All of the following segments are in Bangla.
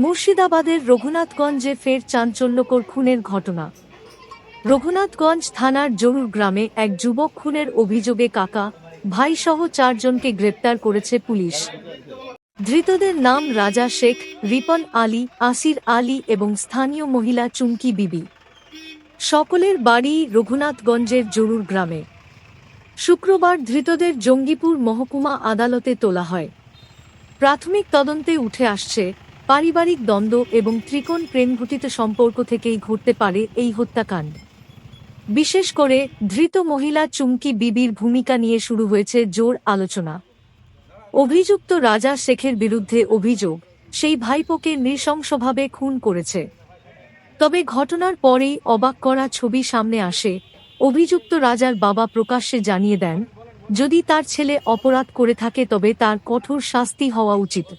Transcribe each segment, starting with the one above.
মুর্শিদাবাদের রঘুনাথগঞ্জে ফের চাঞ্চল্যকর খুনের ঘটনা। রঘুনাথগঞ্জ থানার জরুর গ্রামে এক যুবক খুনের অভিযোগে কাকা ভাইসহ 4 জনকে গ্রেপ্তার করেছে পুলিশ। ধৃতদের নাম রাজা শেখ, রিপন আলী, আসির আলী এবং স্থানীয় মহিলা চুমকি বিবি। সকলের বাড়ি রঘুনাথগঞ্জের জরুর গ্রামে। শুক্রবার ধৃতদের জঙ্গিপুর মহকুমা আদালতে তোলা হয়। প্রাথমিক তদন্তে উঠে আসছে, পারিবারিক দ্বন্দ্ব এবং ত্রিকোণ প্রেমঘটিত সম্পর্ক থেকেই ঘটতে পারে এই হত্যাকাণ্ড। বিশেষ করে ধৃত মহিলা চুমকি বিবির ভূমিকা নিয়ে শুরু হয়েছে জোর আলোচনা। অভিযুক্ত রাজা শেখের বিরুদ্ধে অভিযোগ, সেই ভাইপোকে নৃশংসভাবে খুন করেছে। তবে ঘটনার পরেই অবাক করা ছবি সামনে আসে। অভিযুক্ত রাজার বাবা প্রকাশ্যে জানিয়ে দেন, যদি তার ছেলে অপরাধ করে থাকে তবে তার কঠোর শাস্তি হওয়া উচিত।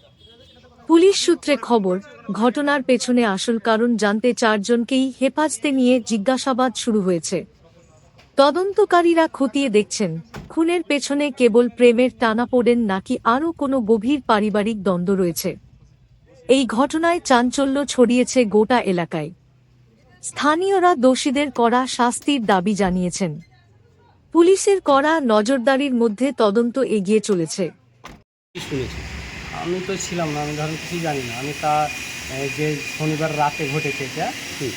পুলিশ সূত্রে খবর, ঘটনার পেছনে আসল কারণ জানতে 4 জনকেই হেফাজতে নিয়ে জিজ্ঞাসাবাদ শুরু হয়েছে। তদন্তকারীরা খতিয়ে দেখছেন, খুনের পেছনে কেবল প্রেমের টানাপোড়েন নাকি আরও কোনো গভীর পারিবারিক দ্বন্দ্ব রয়েছে। এই ঘটনায় চাঞ্চল্য ছড়িয়েছে গোটা এলাকায়। স্থানীয়রা দোষীদের কড়া শাস্তির দাবি জানিয়েছেন। পুলিশের কড়া নজরদারির মধ্যে তদন্ত এগিয়ে চলেছে। আমি তো ছিলাম না, আমি ধরেন কিছুই জানি না। আমি তা যে শনিবার রাতে ঘটেছে এটা,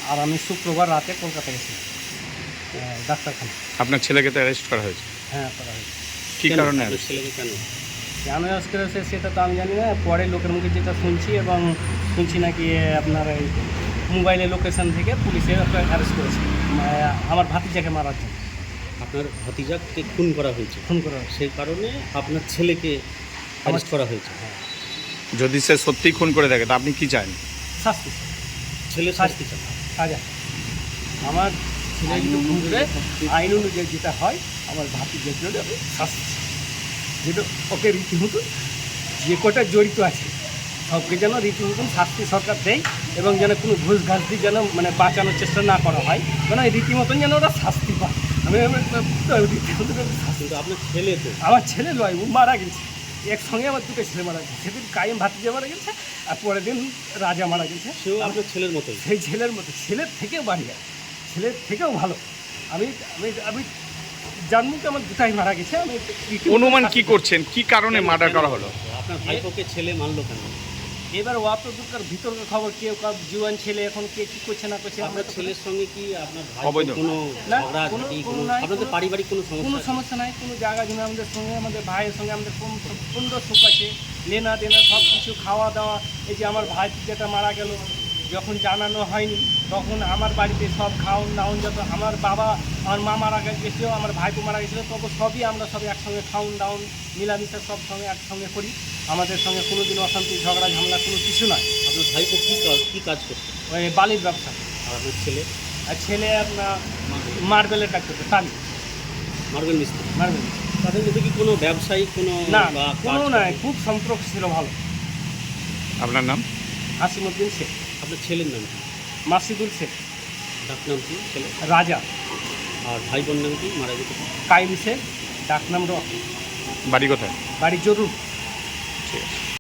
আর আমি শুক্রবার রাতে কলকাতা গেছি ডাক্তারখানা। আপনার ছেলেকে তো অ্যারেস্ট করা হয়েছে? হ্যাঁ, করা হয়েছে। কী কারণে? ছেলেকে কেন অ্যারেস্ট করেছে সেটা তো আমি জানি না। পরে লোকের মুখে যেটা শুনছি, এবং শুনছি নাকি আপনার এই মোবাইলে লোকেশন থেকে পুলিশে অ্যারেস্ট করেছে আমার ভাতিজাকে মারার জন্য। আপনার ভাতিজাকে খুন করা হয়েছে? খুন করা হয়েছে, সেই কারণে আপনার ছেলেকে অ্যারেস্ট করা হয়েছে। হ্যাঁ। যদি সে সত্যি খুন করে থাকে তা আপনি কি চান? শাস্তি। ছেলে শাস্তি চান? সাজা। আমার ছেলে যদি খুন করে আইন অনুযায়ী যেটা হয়, আমার ভাতিজার জন্য আমি শাস্তি, যেটা ওকে রীতিমতো যে কটা জড়িত আছে সবকে যেন রীতিমতন শাস্তি সরকার দেয়, এবং যেন কোনো ঘুষ ঘাস দিয়ে যেন মানে বাঁচানোর চেষ্টা না করা হয়, যেন রীতিমতন যেন ওরা শাস্তি পায়। আমি রীতিমতন শাস্তি। কিন্তু আপনার ছেলে তো? আমার ছেলে নয়, ও মারা গেছে। একসঙ্গে আমার 2টো ছেলে মারা গেছে। সেদিন কায়েম ভাতিজা মারা গেছে, আর পরের দিন রাজা মারা গেছে। সেও আপনার ছেলের মতোই? সেই ছেলের মতো, ছেলের থেকেও বাড়িয়া, ছেলের থেকেও ভালো। আমি আমি আমি জানবো কি আমার 2টাই মারা গেছে। আমি অনুমান কি করছেন, কি কারণে মার্ডার করা হলো? আপনার ভাইপোকে ছেলে মারলো কেন? এবার ও তো দুঃখের ভিতরের খবর, কেউ কার জুয়ান ছেলে এখন কে কী করছে না করছে। আপনার ছেলের সঙ্গে কি আপনার অবৈধ কোনো না, ঝগড়া আছে কি? নাই, আপনাদের পারিবারিক কোনো কোনো সমস্যা? সমস্যা নাই। কোনো জায়গা জমি আমাদের সঙ্গে, আমাদের ভাইয়ের সঙ্গে আমাদের সুন্দর সুখ আছে, লেনা দেনা সব কিছু, খাওয়া দাওয়া। এই যে আমার ভাই যেটা মারা গেল, যখন জানানো হয়নি তখন আমার বাড়িতে সব খাওন দাওন, যত আমার বাবা আমার মা মারা গেছিলো, আমার ভাইপো মারা গেছিলো, তবু সবই আমরা সব একসঙ্গে খাওন দাওন মিলামিশা সব সঙ্গে একসঙ্গে করি। আমাদের সঙ্গে কোনো দিন অশান্তি ঝগড়া ঝামেলা কোনো কিছু নয়। আপনার ভাইপো কী কাজ করছে? ওই বালির ব্যবসা। আর আপনার ছেলে? আর ছেলে আপনার মার্বেলের কাজ করতে, টালি মার্বেল মিস্ত্রি। মার্বেল। তাদের মধ্যে কি কোনো ব্যবসায়িক কোনো না, বা কোনো কাজ? নয়, খুব সম্পর্ক ছিল ভালো। আপনার নাম? হাসিমুদ্দিন শেখ। আপনার ছেলের নাম কি? মাসিদুল শেখ। ডাকনাম কি ছেলে? রাজা। আর ভাই বোন নাম কি মারা গেছে? কাইম শেখ, ডাকনাম রক। বাড়ি কোথায়? বাড়ি জরুর। ঠিক আছে।